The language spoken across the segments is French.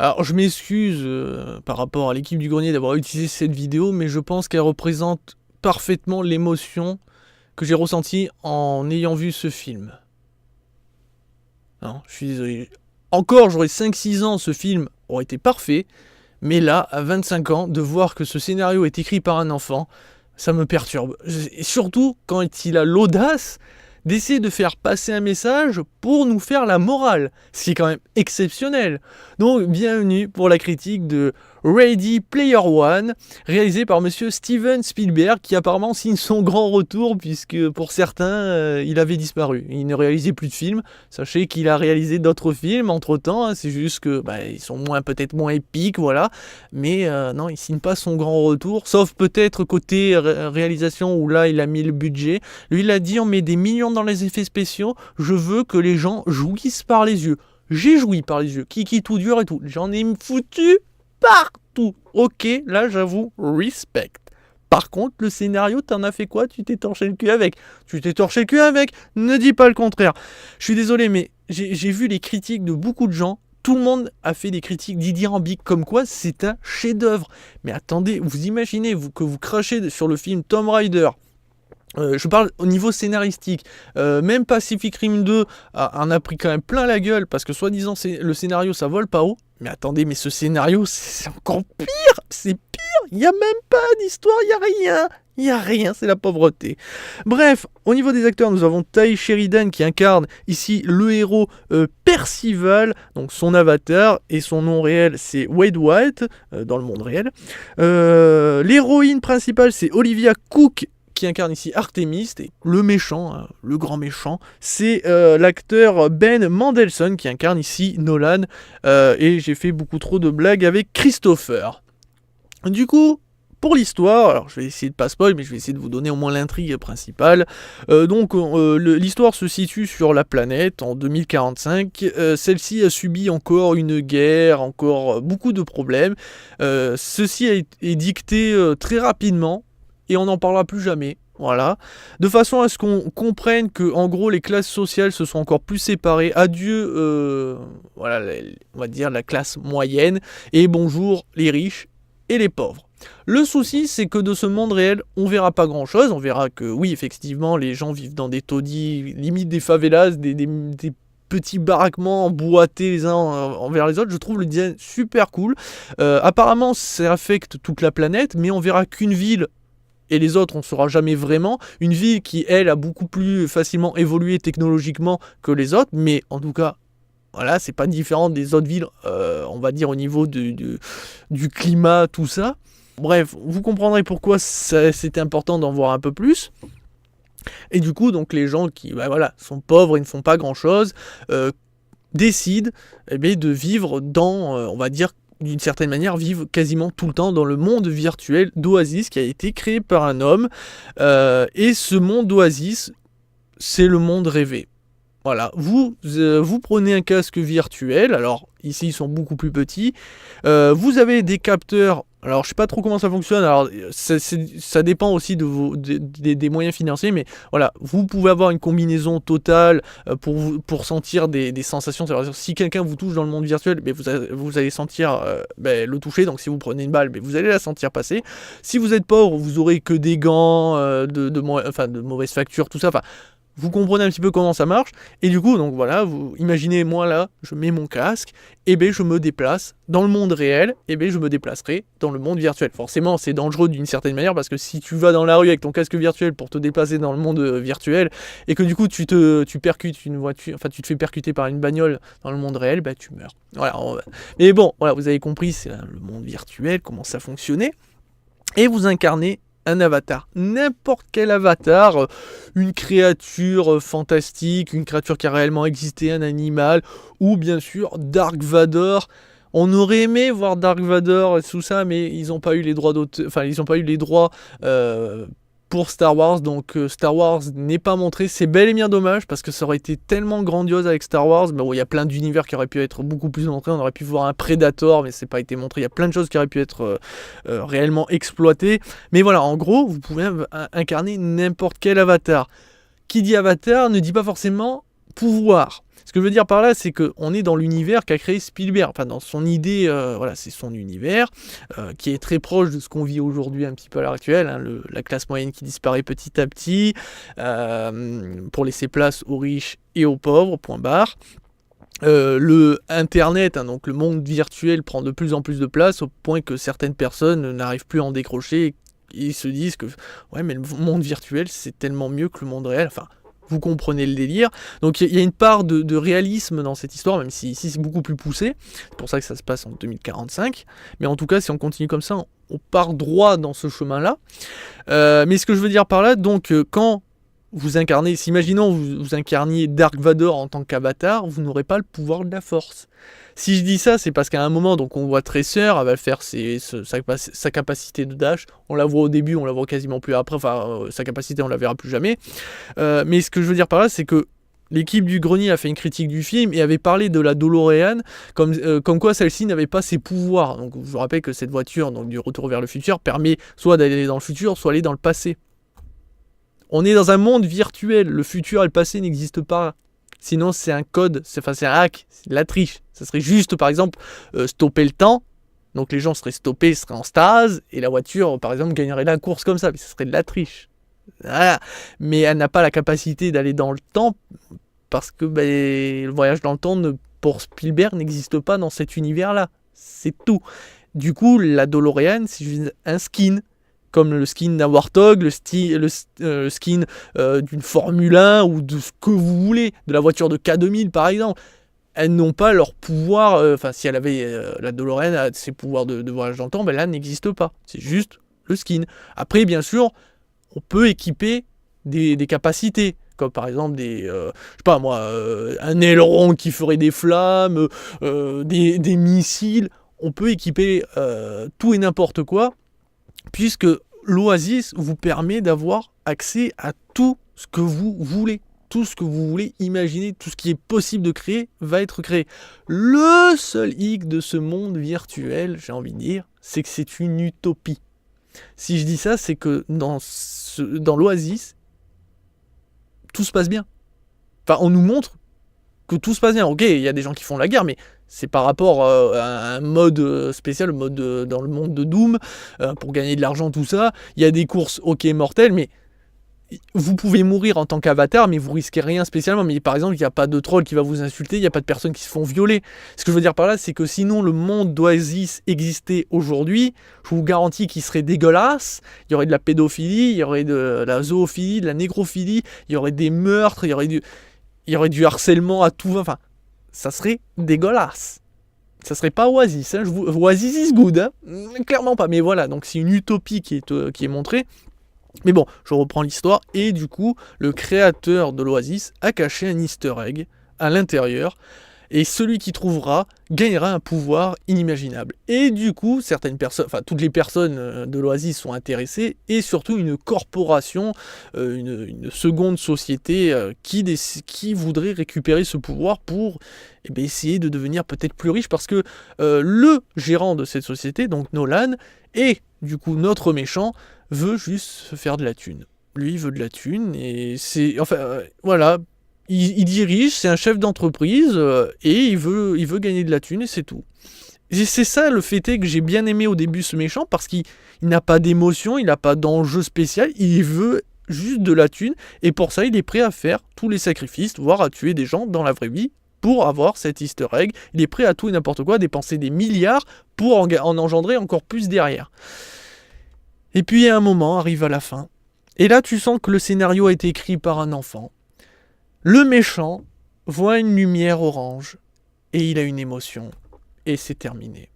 Alors je m'excuse par rapport à l'équipe du grenier d'avoir utilisé cette vidéo, mais je pense qu'elle représente parfaitement l'émotion que j'ai ressentie en ayant vu ce film. Non, je suis désolé. Encore, j'aurais 5-6 ans, ce film aurait été parfait, mais là, à 25 ans, de voir que ce scénario est écrit par un enfant, ça me perturbe. Et surtout quand il a l'audace d'essayer de faire passer un message pour nous faire la morale, ce qui est quand même exceptionnel. Donc bienvenue pour la critique de Ready Player One, réalisé par monsieur Steven Spielberg, qui apparemment signe son grand retour, puisque pour certains, il avait disparu. Il ne réalisait plus de films. Sachez qu'il a réalisé d'autres films entre-temps, hein, c'est juste que ils sont peut-être moins épiques, voilà. Mais non, il signe pas son grand retour, sauf peut-être côté réalisation, où là, il a mis le budget. Lui, il a dit, on met des millions dans les effets spéciaux, je veux que les gens jouissent par les yeux. J'ai joui par les yeux, Kiki tout dur et tout. J'en ai foutu partout. Ok, là j'avoue, respect. Par contre, le scénario, t'en as fait quoi? Tu t'es torché le cul avec. Tu t'es torché le cul avec. Ne dis pas le contraire. Je suis désolé, mais j'ai vu les critiques de beaucoup de gens. Tout le monde a fait des critiques dithyrambiques comme quoi c'est un chef-d'œuvre. Mais attendez, vous imaginez que vous crachez sur le film Tomb Raider. Je parle au niveau scénaristique. Même Pacific Rim 2 en a pris quand même plein la gueule parce que soi-disant le scénario ça vole pas haut. Mais attendez, mais ce scénario c'est encore pire. C'est pire. Il n'y a même pas d'histoire, il n'y a rien. Il n'y a rien, c'est la pauvreté. Bref, au niveau des acteurs, nous avons Ty Sheridan qui incarne ici le héros Percival, donc son avatar, et son nom réel c'est Wade White, dans le monde réel. L'héroïne principale c'est Olivia Cooke, qui incarne ici Artemis, et le méchant, hein, le grand méchant, c'est l'acteur Ben Mendelsohn qui incarne ici Nolan, et j'ai fait beaucoup trop de blagues avec Christopher. Du coup, pour l'histoire, alors je vais essayer de pas spoil, mais je vais essayer de vous donner au moins l'intrigue principale. L'histoire se situe sur la planète en 2045. Celle-ci a subi encore une guerre, encore beaucoup de problèmes. Ceci est dicté très rapidement, et on n'en parlera plus jamais. Voilà, de façon à ce qu'on comprenne que en gros les classes sociales se sont encore plus séparées. Adieu, on va dire la classe moyenne, et bonjour les riches et les pauvres. Le souci, c'est que de ce monde réel, on verra pas grand chose. On verra que oui, effectivement, les gens vivent dans des taudis, limite des favelas, des petits baraquements emboîtés les uns envers les autres. Je trouve le design super cool. Apparemment, ça affecte toute la planète, mais on verra qu'une ville. Et les autres, on ne saura jamais vraiment. Une ville qui, elle, a beaucoup plus facilement évolué technologiquement que les autres. Mais en tout cas, voilà, c'est pas différent des autres villes, on va dire, au niveau du climat, tout ça. Bref, vous comprendrez pourquoi c'était important d'en voir un peu plus. Et du coup, donc les gens qui sont pauvres et ne font pas grand-chose, décident de vivre dans, on va dire, d'une certaine manière, vivent quasiment tout le temps dans le monde virtuel d'Oasis qui a été créé par un homme. Et ce monde d'Oasis, c'est le monde rêvé. Voilà, vous prenez un casque virtuel, alors ici ils sont beaucoup plus petits, vous avez des capteurs, alors je sais pas trop comment ça fonctionne, alors ça dépend aussi des moyens financiers, mais voilà, vous pouvez avoir une combinaison totale pour sentir des sensations, c'est-à-dire si quelqu'un vous touche dans le monde virtuel, vous allez sentir le toucher, donc si vous prenez une balle, vous allez la sentir passer. Si vous êtes pauvre, vous aurez que des gants de mauvaise facture, tout ça, vous comprenez un petit peu comment ça marche, et du coup, donc voilà, vous imaginez, moi là, je mets mon casque, et je me déplace dans le monde réel, et je me déplacerai dans le monde virtuel. Forcément, c'est dangereux d'une certaine manière, parce que si tu vas dans la rue avec ton casque virtuel pour te déplacer dans le monde virtuel, et que du coup, tu percutes une voiture, tu te fais percuter par une bagnole dans le monde réel, tu meurs. Voilà, mais bon, voilà, vous avez compris, c'est le monde virtuel, comment ça fonctionnait, et vous incarnez un avatar, n'importe quel avatar, une créature fantastique, une créature qui a réellement existé, un animal, ou bien sûr Dark Vador. On aurait aimé voir Dark Vador et tout ça, mais ils n'ont pas eu les droits d'auteur, ils n'ont pas eu les droits pour Star Wars, donc Star Wars n'est pas montré. C'est bel et bien dommage parce que ça aurait été tellement grandiose avec Star Wars. Il y a plein d'univers qui auraient pu être beaucoup plus montrés. On aurait pu voir un Predator, mais c'est pas été montré. Il y a plein de choses qui auraient pu être réellement exploitées. Mais voilà, en gros, vous pouvez incarner n'importe quel avatar. Qui dit avatar ne dit pas forcément pouvoir. Ce que je veux dire par là, c'est qu'on est dans l'univers qu'a créé Spielberg. Enfin, dans son idée, voilà, c'est son univers, qui est très proche de ce qu'on vit aujourd'hui un petit peu à l'heure actuelle, hein, la classe moyenne qui disparaît petit à petit, pour laisser place aux riches et aux pauvres, point barre. Le Internet, hein, donc le monde virtuel, prend de plus en plus de place, au point que certaines personnes n'arrivent plus à en décrocher, et se disent que, ouais, mais le monde virtuel, c'est tellement mieux que le monde réel, enfin... Vous comprenez le délire. Donc il y a une part de réalisme dans cette histoire, même si ici c'est beaucoup plus poussé. C'est pour ça que ça se passe en 2045. Mais en tout cas, si on continue comme ça, on part droit dans ce chemin-là. Mais ce que je veux dire par là, donc quand vous incarnez, imaginons vous incarniez Dark Vador en tant qu'avatar, vous n'aurez pas le pouvoir de la force. Si je dis ça, c'est parce qu'à un moment, donc on voit Tracer, elle va faire sa capacité de dash. On la voit au début, on la voit quasiment plus après. Enfin, sa capacité, on la verra plus jamais. Mais ce que je veux dire par là, c'est que l'équipe du Grenier a fait une critique du film et avait parlé de la DeLorean comme quoi celle-ci n'avait pas ses pouvoirs. Donc je vous rappelle que cette voiture, donc du Retour vers le futur, permet soit d'aller dans le futur, soit aller dans le passé. On est dans un monde virtuel. Le futur et le passé n'existent pas. Sinon, c'est un code, c'est un hack, c'est de la triche. Ça serait juste, par exemple, stopper le temps. Donc les gens seraient stoppés, seraient en stase, et la voiture, par exemple, gagnerait la course comme ça. Mais ça serait de la triche. Voilà. Mais elle n'a pas la capacité d'aller dans le temps, parce que le voyage dans le temps, pour Spielberg, n'existe pas dans cet univers-là. C'est tout. Du coup, la DeLorean, c'est juste un skin. Comme le skin d'un Warthog, le skin d'une Formule 1 ou de ce que vous voulez, de la voiture de K2000 par exemple. Elles n'ont pas leur pouvoir, si elle avait, la DeLorean a ses pouvoirs de voyage dans le temps, là, n'existe pas. C'est juste le skin. Après, bien sûr, on peut équiper des capacités, comme par exemple un aileron qui ferait des flammes, des missiles. On peut équiper tout et n'importe quoi, puisque l'Oasis vous permet d'avoir accès à tout ce que vous voulez. Tout ce que vous voulez imaginer, tout ce qui est possible de créer, va être créé. Le seul hic de ce monde virtuel, j'ai envie de dire, c'est que c'est une utopie. Si je dis ça, c'est que dans l'Oasis, tout se passe bien. Enfin, on nous montre que tout se passe bien. Ok, il y a des gens qui font la guerre, mais c'est par rapport à un mode spécial, dans le monde de Doom, pour gagner de l'argent, tout ça. Il y a des courses, ok, mortelles, mais vous pouvez mourir en tant qu'avatar, mais vous risquez rien spécialement. Mais par exemple, il n'y a pas de troll qui va vous insulter, il n'y a pas de personnes qui se font violer. Ce que je veux dire par là, c'est que sinon le monde d'Oasis existait aujourd'hui, je vous garantis qu'il serait dégueulasse. Il y aurait de la pédophilie, il y aurait de la zoophilie, de la négrophilie, il y aurait des meurtres, il y aurait du harcèlement à tout va. Enfin, ça serait dégueulasse. Ça serait pas Oasis. Hein. Oasis is good, hein. Clairement pas. Mais voilà, donc c'est une utopie qui est montrée. Mais bon, je reprends l'histoire, et du coup, le créateur de l'Oasis a caché un easter egg à l'intérieur, et celui qui trouvera gagnera un pouvoir inimaginable. Et du coup, toutes les personnes de l'Oasis sont intéressées, et surtout une corporation, une seconde société qui voudrait récupérer ce pouvoir pour essayer de devenir peut-être plus riche, parce que le gérant de cette société, donc Nolan, et du coup notre méchant, veut juste se faire de la thune. Lui, il veut de la thune, et c'est... voilà, il dirige, c'est un chef d'entreprise, et il veut gagner de la thune, et c'est tout. Et c'est ça le fait est que j'ai bien aimé au début ce méchant, parce qu'il n'a pas d'émotion, il n'a pas d'enjeu spécial, il veut juste de la thune, et pour ça, il est prêt à faire tous les sacrifices, voire à tuer des gens dans la vraie vie, pour avoir cet easter egg. Il est prêt à tout et n'importe quoi, à dépenser des milliards pour en engendrer encore plus derrière. Et puis un moment arrive à la fin, et là tu sens que le scénario a été écrit par un enfant. Le méchant voit une lumière orange, et il a une émotion, et c'est terminé.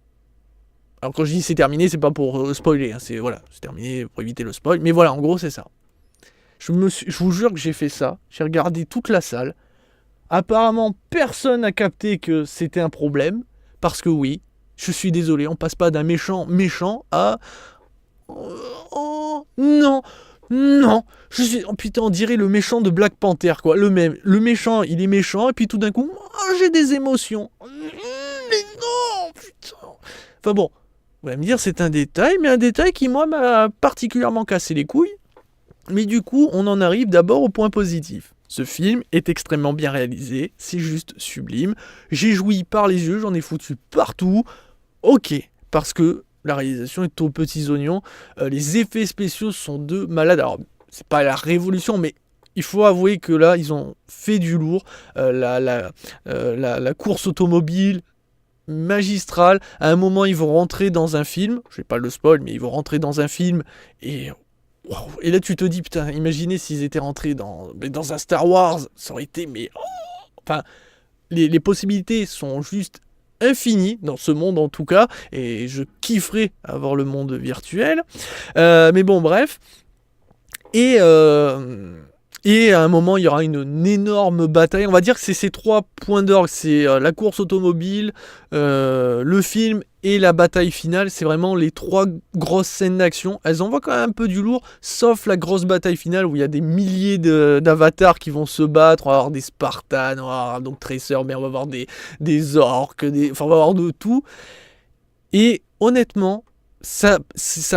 Alors quand je dis c'est terminé, c'est pas pour spoiler, hein, c'est terminé pour éviter le spoil, mais voilà, en gros c'est ça. Je vous jure que j'ai fait ça, j'ai regardé toute la salle, apparemment personne n'a capté que c'était un problème, parce que oui, je suis désolé, on passe pas d'un méchant à... Oh non, je suis... Oh putain, on dirait le méchant de Black Panther, quoi, le même. Le méchant, il est méchant, et puis tout d'un coup, j'ai des émotions. Mais non, putain. Enfin bon, vous allez me dire, c'est un détail, mais un détail qui, moi, m'a particulièrement cassé les couilles. Mais du coup, on en arrive d'abord au point positif. Ce film est extrêmement bien réalisé, c'est juste sublime. J'ai joui par les yeux, j'en ai foutu partout. Ok, parce que la réalisation est aux petits oignons. Les effets spéciaux sont de malades. Alors, c'est pas la révolution, mais il faut avouer que là, ils ont fait du lourd. La course automobile magistrale. À un moment, ils vont rentrer dans un film. Je vais pas le spoil, mais ils vont rentrer dans un film et... wow. Et là, tu te dis, putain, imaginez s'ils étaient rentrés dans un Star Wars, ça aurait été, mais... Enfin, les possibilités sont juste infinies, dans ce monde en tout cas, et je kifferais avoir le monde virtuel. Mais bon, bref. Et à un moment, il y aura une énorme bataille. On va dire que c'est ces 3 points d'orgue. C'est la course automobile, le film et la bataille finale. C'est vraiment les 3 grosses scènes d'action. Elles envoient quand même un peu du lourd, sauf la grosse bataille finale où il y a des milliers d'avatars qui vont se battre. On va avoir des Spartans, on va avoir donc Tracer, mais on va avoir des orques, enfin on va avoir de tout. Et honnêtement, ça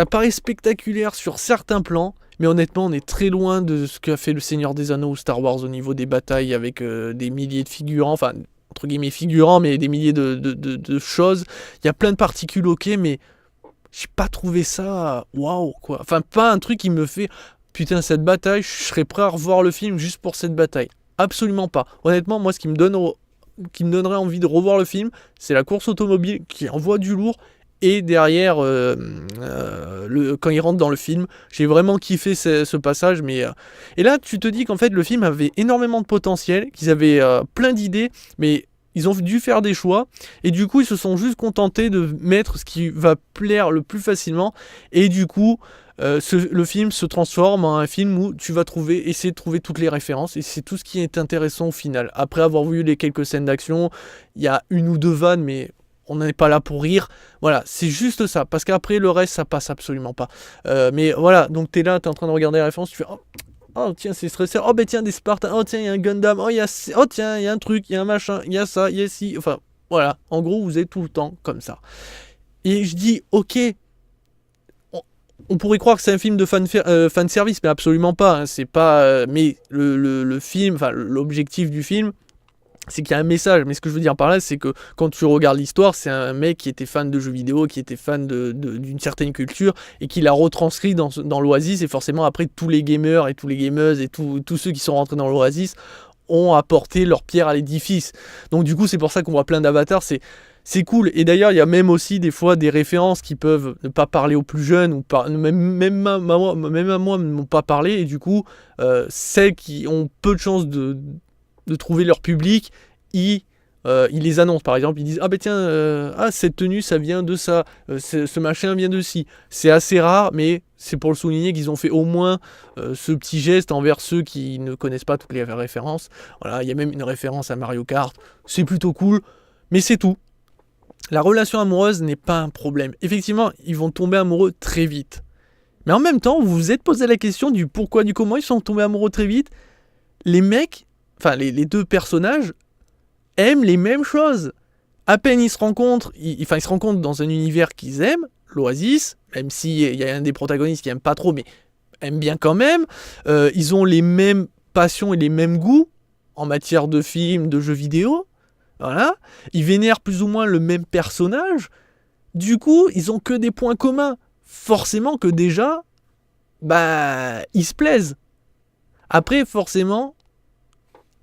paraît spectaculaire sur certains plans. Mais honnêtement, on est très loin de ce qu'a fait le Seigneur des Anneaux ou Star Wars au niveau des batailles avec des milliers de figurants, enfin, entre guillemets figurants, mais des milliers de choses. Il y a plein de particules, ok, mais j'ai pas trouvé ça waouh, quoi. Enfin, pas un truc qui me fait putain, cette bataille, je serais prêt à revoir le film juste pour cette bataille. Absolument pas. Honnêtement, moi, ce qui me donnerait envie de revoir le film, c'est la course automobile qui envoie du lourd. Et derrière, quand il rentre dans le film, j'ai vraiment kiffé ce passage. Et là, tu te dis qu'en fait, le film avait énormément de potentiel, qu'ils avaient plein d'idées, mais ils ont dû faire des choix. Et du coup, ils se sont juste contentés de mettre ce qui va plaire le plus facilement. Et du coup, le film se transforme en un film où tu vas essayer de trouver toutes les références. Et c'est tout ce qui est intéressant au final. Après avoir vu les quelques scènes d'action, il y a 1 ou 2 vannes, mais... on n'est pas là pour rire, voilà, c'est juste ça, parce qu'après le reste ça passe absolument pas. Mais voilà, donc t'es là, t'es en train de regarder la référence, tu fais oh tiens c'est stressé, oh ben tiens des Spartans, oh tiens il y a un Gundam, oh tiens il y a un truc, il y a un machin, il y a ça, il y a ci, enfin voilà, en gros vous êtes tout le temps comme ça. Et je dis ok, on pourrait croire que c'est un film de fan service, mais absolument pas, hein, c'est pas, mais le film, enfin l'objectif du film, c'est qu'il y a un message, mais ce que je veux dire par là, c'est que quand tu regardes l'histoire, c'est un mec qui était fan de jeux vidéo, qui était fan d'une certaine culture, et qui l'a retranscrit dans l'Oasis, et forcément après tous les gamers et tous les gameuses et tous ceux qui sont rentrés dans l'Oasis ont apporté leur pierre à l'édifice. Donc du coup c'est pour ça qu'on voit plein d'avatars, c'est cool. Et d'ailleurs il y a même aussi des fois des références qui peuvent ne pas parler aux plus jeunes, ou même à moi ne m'ont pas parlé, et du coup celles qui ont peu de chances de trouver leur public, ils les annoncent par exemple, ils disent ah ben tiens, cette tenue ça vient de ça, ce machin vient de ci. C'est assez rare, mais c'est pour le souligner qu'ils ont fait au moins ce petit geste envers ceux qui ne connaissent pas toutes les références. Voilà, il y a même une référence à Mario Kart, c'est plutôt cool, mais c'est tout. La relation amoureuse n'est pas un problème. Effectivement, ils vont tomber amoureux très vite. Mais en même temps, vous vous êtes posé la question du pourquoi, du comment ils sont tombés amoureux très vite. Les mecs, enfin les 2 personnages aiment les mêmes choses. À peine ils se rencontrent, ils se rencontrent dans un univers qu'ils aiment, l'Oasis, même s'il y a un des protagonistes qui aime pas trop, mais aime bien quand même. Ils ont les mêmes passions et les mêmes goûts en matière de films, de jeux vidéo. Voilà. Ils vénèrent plus ou moins le même personnage. Du coup, ils ont que des points communs. Forcément que déjà, ils se plaisent. Après, forcément,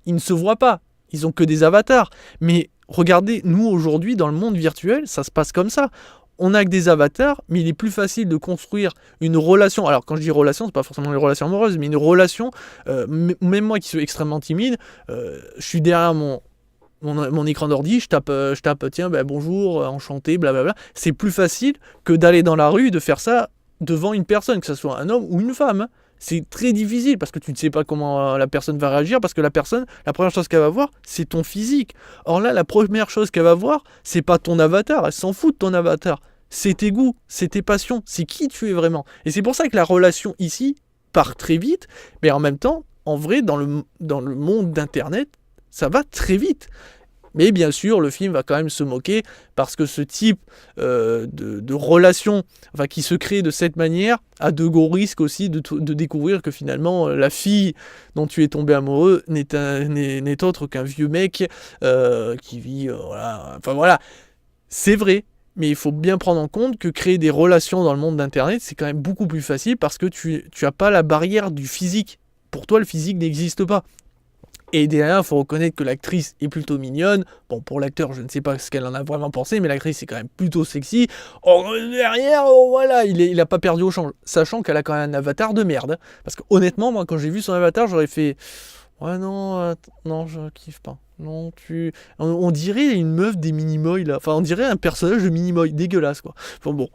ils ne se voient pas, ils ont que des avatars. Mais regardez, nous aujourd'hui dans le monde virtuel, ça se passe comme ça. On n'a que des avatars, mais il est plus facile de construire une relation. Alors quand je dis relation, c'est pas forcément une relation amoureuse, mais une relation, même moi qui suis extrêmement timide, je suis derrière mon écran d'ordi, je tape tiens, bonjour, enchanté, blablabla. C'est plus facile que d'aller dans la rue et de faire ça devant une personne, que ce soit un homme ou une femme. C'est très difficile parce que tu ne sais pas comment la personne va réagir, parce que la personne, la première chose qu'elle va voir, c'est ton physique. Or là, la première chose qu'elle va voir, c'est pas ton avatar, elle s'en fout de ton avatar. C'est tes goûts, c'est tes passions, c'est qui tu es vraiment. Et c'est pour ça que la relation ici part très vite, mais en même temps, en vrai, dans le monde d'Internet, ça va très vite. Mais bien sûr, le film va quand même se moquer, parce que ce type de relation, enfin, qui se crée de cette manière, a de gros risques aussi de découvrir que finalement, la fille dont tu es tombé amoureux n'est autre qu'un vieux mec qui vit... voilà. Enfin voilà, c'est vrai. Mais il faut bien prendre en compte que créer des relations dans le monde d'Internet, c'est quand même beaucoup plus facile, parce que tu n'as pas la barrière du physique. Pour toi, le physique n'existe pas. Et derrière, il faut reconnaître que l'actrice est plutôt mignonne. Bon, pour l'acteur, je ne sais pas ce qu'elle en a vraiment pensé, mais l'actrice est quand même plutôt sexy. Oh, derrière, oh, voilà, il a pas perdu au change. Sachant qu'elle a quand même un avatar de merde. Parce que honnêtement, moi, quand j'ai vu son avatar, j'aurais fait... Ouais, non, non, je kiffe pas. Non, on dirait une meuf des Minimoy, là. Enfin, on dirait un personnage de Minimoy. Dégueulasse, quoi. Enfin, bon.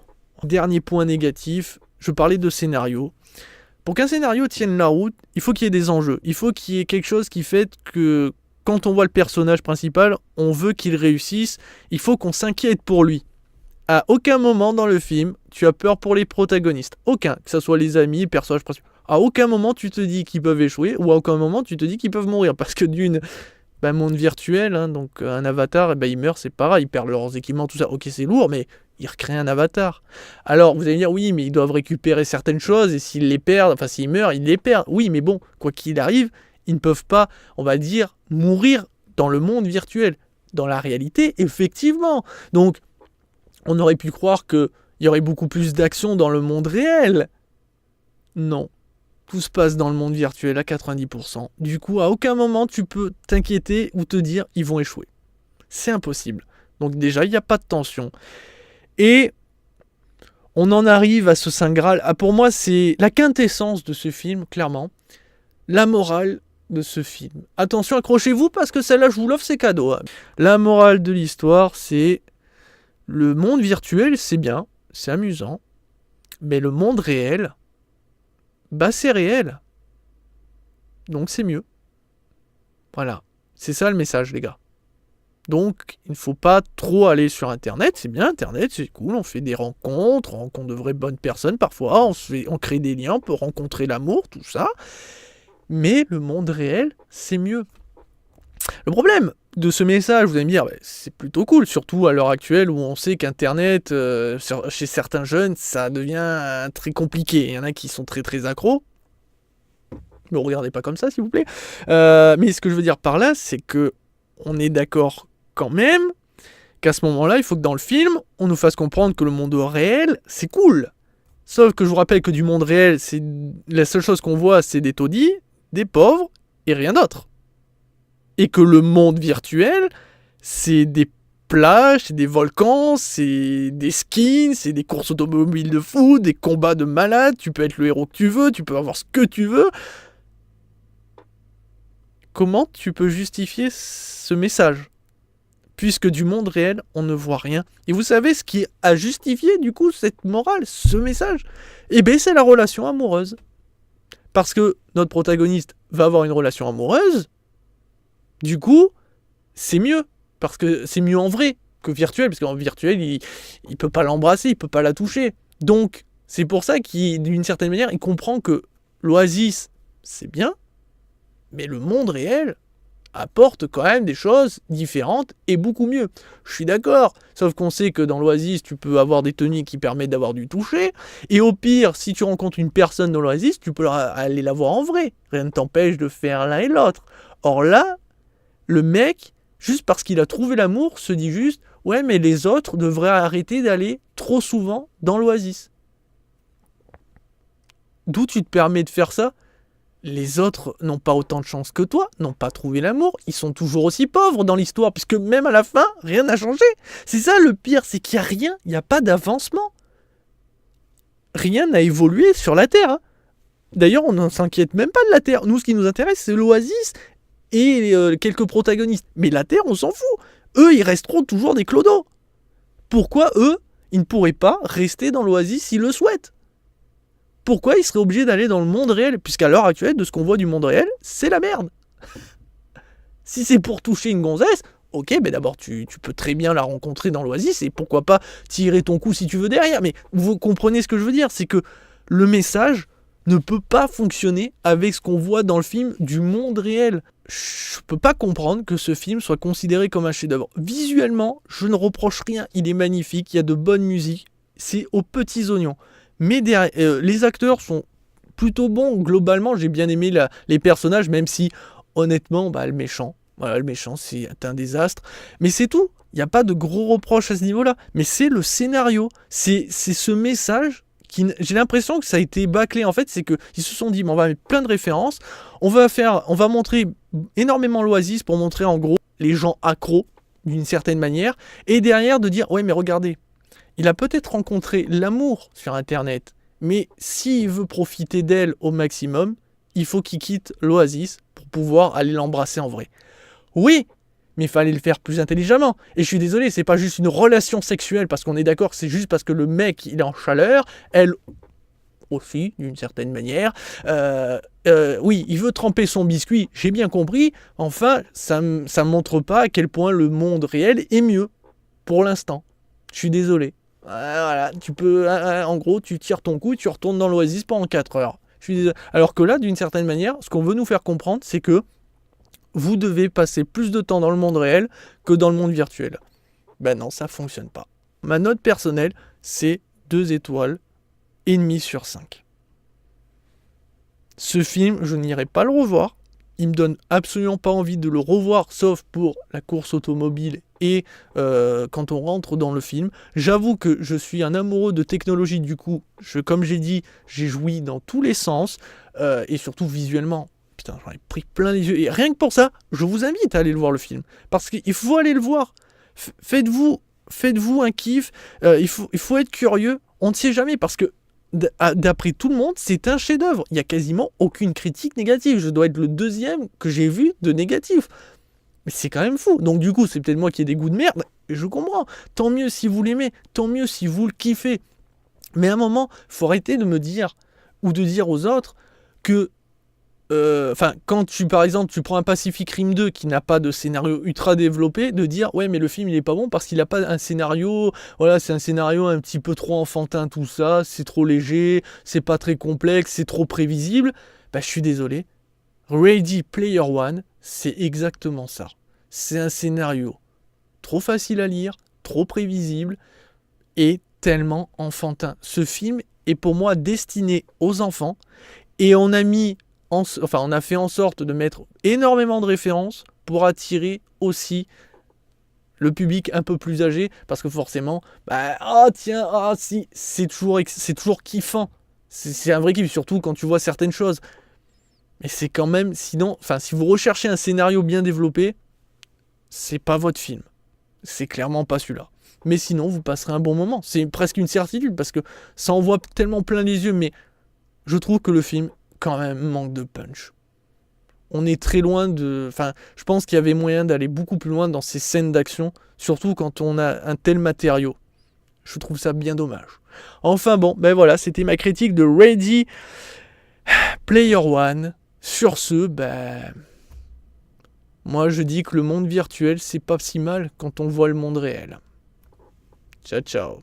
Dernier point négatif, je parlais de scénario. Pour qu'un scénario tienne la route, il faut qu'il y ait des enjeux. Il faut qu'il y ait quelque chose qui fait que quand on voit le personnage principal, on veut qu'il réussisse. Il faut qu'on s'inquiète pour lui. À aucun moment dans le film, tu as peur pour les protagonistes. Aucun. Que ce soit les amis, les personnages principaux. À aucun moment, tu te dis qu'ils peuvent échouer, ou à aucun moment, tu te dis qu'ils peuvent mourir. Parce que monde virtuel, hein, donc un avatar, il meurt, c'est pareil. Ils perdent leurs équipements, tout ça. Ok, c'est lourd, mais... ils recréent un avatar. Alors, vous allez me dire, oui, mais ils doivent récupérer certaines choses, et s'ils les perdent, enfin, s'ils meurent, ils les perdent. Oui, mais bon, quoi qu'il arrive, ils ne peuvent pas, on va dire, mourir dans le monde virtuel. Dans la réalité, effectivement. Donc, on aurait pu croire qu'il y aurait beaucoup plus d'action dans le monde réel. Non. Tout se passe dans le monde virtuel à 90%. Du coup, à aucun moment, tu peux t'inquiéter ou te dire, ils vont échouer. C'est impossible. Donc déjà, il n'y a pas de tension. Et on en arrive à ce Saint Graal. Ah, pour moi, c'est la quintessence de ce film, clairement. La morale de ce film. Attention, accrochez-vous, parce que celle-là, je vous l'offre, c'est cadeau. Hein. La morale de l'histoire, c'est... le monde virtuel, c'est bien, c'est amusant. Mais le monde réel, c'est réel. Donc c'est mieux. Voilà. C'est ça le message, les gars. Donc, il ne faut pas trop aller sur Internet. C'est bien, Internet, c'est cool. On fait des rencontres, on rencontre de vraies bonnes personnes parfois. On crée des liens, on peut rencontrer l'amour, tout ça. Mais le monde réel, c'est mieux. Le problème de ce message, vous allez me dire, c'est plutôt cool, surtout à l'heure actuelle où on sait qu'Internet, chez certains jeunes, ça devient très compliqué. Il y en a qui sont très très accros. Ne me regardez pas comme ça, s'il vous plaît. Mais ce que je veux dire par là, c'est que on est d'accord quand même qu'à ce moment-là, il faut que dans le film, on nous fasse comprendre que le monde réel, c'est cool. Sauf que je vous rappelle que du monde réel, c'est la seule chose qu'on voit, c'est des taudis, des pauvres, et rien d'autre. Et que le monde virtuel, c'est des plages, c'est des volcans, c'est des skins, c'est des courses automobiles de fou, des combats de malades, tu peux être le héros que tu veux, tu peux avoir ce que tu veux. Comment tu peux justifier ce message ? Puisque du monde réel, on ne voit rien. Et vous savez ce qui a justifié, du coup, cette morale, ce message ? Eh bien, c'est la relation amoureuse. Parce que notre protagoniste va avoir une relation amoureuse, du coup, c'est mieux. Parce que c'est mieux en vrai que virtuel, parce qu'en virtuel, il peut pas l'embrasser, il peut pas la toucher. Donc, c'est pour ça qu'il, d'une certaine manière, il comprend que l'Oasis, c'est bien, mais le monde réel apporte quand même des choses différentes et beaucoup mieux. Je suis d'accord, sauf qu'on sait que dans l'Oasis, tu peux avoir des tenues qui permettent d'avoir du toucher, et au pire, si tu rencontres une personne dans l'Oasis, tu peux aller la voir en vrai. Rien ne t'empêche de faire l'un et l'autre. Or là, le mec, juste parce qu'il a trouvé l'amour, se dit juste « Ouais, mais les autres devraient arrêter d'aller trop souvent dans l'Oasis. » D'où tu te permets de faire ça ? Les autres n'ont pas autant de chance que toi, n'ont pas trouvé l'amour, ils sont toujours aussi pauvres dans l'histoire, puisque même à la fin, rien n'a changé. C'est ça le pire, c'est qu'il n'y a rien, il n'y a pas d'avancement. Rien n'a évolué sur la Terre. Hein. D'ailleurs, on ne s'inquiète même pas de la Terre. Nous, ce qui nous intéresse, c'est l'Oasis et quelques protagonistes. Mais la Terre, on s'en fout. Eux, ils resteront toujours des clodos. Pourquoi eux, ils ne pourraient pas rester dans l'Oasis s'ils le souhaitent ? Pourquoi ils seraient obligés d'aller dans le monde réel ? Puisqu'à l'heure actuelle, de ce qu'on voit du monde réel, c'est la merde. Si c'est pour toucher une gonzesse, ok, d'abord tu peux très bien la rencontrer dans l'Oasis et pourquoi pas tirer ton coup si tu veux derrière. Mais vous comprenez ce que je veux dire ? C'est que le message ne peut pas fonctionner avec ce qu'on voit dans le film du monde réel. Je peux pas comprendre que ce film soit considéré comme un chef-d'œuvre. Visuellement, je ne reproche rien, il est magnifique, il y a de bonnes musiques, c'est aux petits oignons. Mais les acteurs sont plutôt bons, globalement, j'ai bien aimé les personnages, même si, honnêtement, le méchant, c'est un désastre. Mais c'est tout, il n'y a pas de gros reproches à ce niveau-là. Mais c'est le scénario, c'est ce message j'ai l'impression que ça a été bâclé. En fait, c'est qu'ils se sont dit, on va mettre plein de références, on va montrer énormément l'Oasis pour montrer en gros les gens accros d'une certaine manière, et derrière de dire, ouais mais regardez, il a peut-être rencontré l'amour sur Internet, mais s'il veut profiter d'elle au maximum, il faut qu'il quitte l'Oasis pour pouvoir aller l'embrasser en vrai. Oui, mais il fallait le faire plus intelligemment. Et je suis désolé, c'est pas juste une relation sexuelle, parce qu'on est d'accord que c'est juste parce que le mec, il est en chaleur, elle aussi, d'une certaine manière. Oui, il veut tremper son biscuit, j'ai bien compris. Enfin, ça montre pas à quel point le monde réel est mieux, pour l'instant. Je suis désolé. Voilà, tu peux, en gros, tu tires ton coup et tu retournes dans l'Oasis pendant 4 heures. Alors que là, d'une certaine manière, ce qu'on veut nous faire comprendre, c'est que vous devez passer plus de temps dans le monde réel que dans le monde virtuel. Ben non, ça fonctionne pas. Ma note personnelle, c'est 2 étoiles et demie sur 5. Ce film, je n'irai pas le revoir. Il me donne absolument pas envie de le revoir, sauf pour la course automobile et quand on rentre dans le film. J'avoue que je suis un amoureux de technologie, du coup, comme j'ai dit, j'ai joui dans tous les sens, et surtout visuellement. Putain, j'en ai pris plein les yeux. Et rien que pour ça, je vous invite à aller le voir, le film. Parce qu'il faut aller le voir. Faites-vous un kiff. Il faut être curieux. On ne sait jamais, parce que d'après tout le monde, c'est un chef-d'œuvre. Il n'y a quasiment aucune critique négative. Je dois être le deuxième que j'ai vu de négatif. Mais c'est quand même fou. Donc du coup, c'est peut-être moi qui ai des goûts de merde. Je comprends. Tant mieux si vous l'aimez. Tant mieux si vous le kiffez. Mais à un moment, il faut arrêter de me dire, ou de dire aux autres, que quand par exemple tu prends un Pacific Rim 2 qui n'a pas de scénario ultra développé, de dire ouais mais le film il est pas bon parce qu'il n'a pas un scénario, voilà, c'est un scénario un petit peu trop enfantin, tout ça, c'est trop léger, c'est pas très complexe, c'est trop prévisible. Je suis désolé, Ready Player One, c'est exactement ça. C'est un scénario trop facile à lire, trop prévisible et tellement enfantin. Ce film est pour moi destiné aux enfants, et on a fait en sorte de mettre énormément de références pour attirer aussi le public un peu plus âgé, parce que forcément, si, c'est toujours kiffant. C'est un vrai kiff, surtout quand tu vois certaines choses. Mais c'est quand même, sinon, si vous recherchez un scénario bien développé, c'est pas votre film. C'est clairement pas celui-là. Mais sinon, vous passerez un bon moment. C'est presque une certitude, parce que ça envoie tellement plein les yeux, mais je trouve que le film quand même manque de punch. On est très loin de... je pense qu'il y avait moyen d'aller beaucoup plus loin dans ces scènes d'action, surtout quand on a un tel matériau. Je trouve ça bien dommage. Enfin bon, voilà, c'était ma critique de Ready Player One. Sur ce, moi je dis que le monde virtuel, c'est pas si mal quand on voit le monde réel. Ciao, ciao.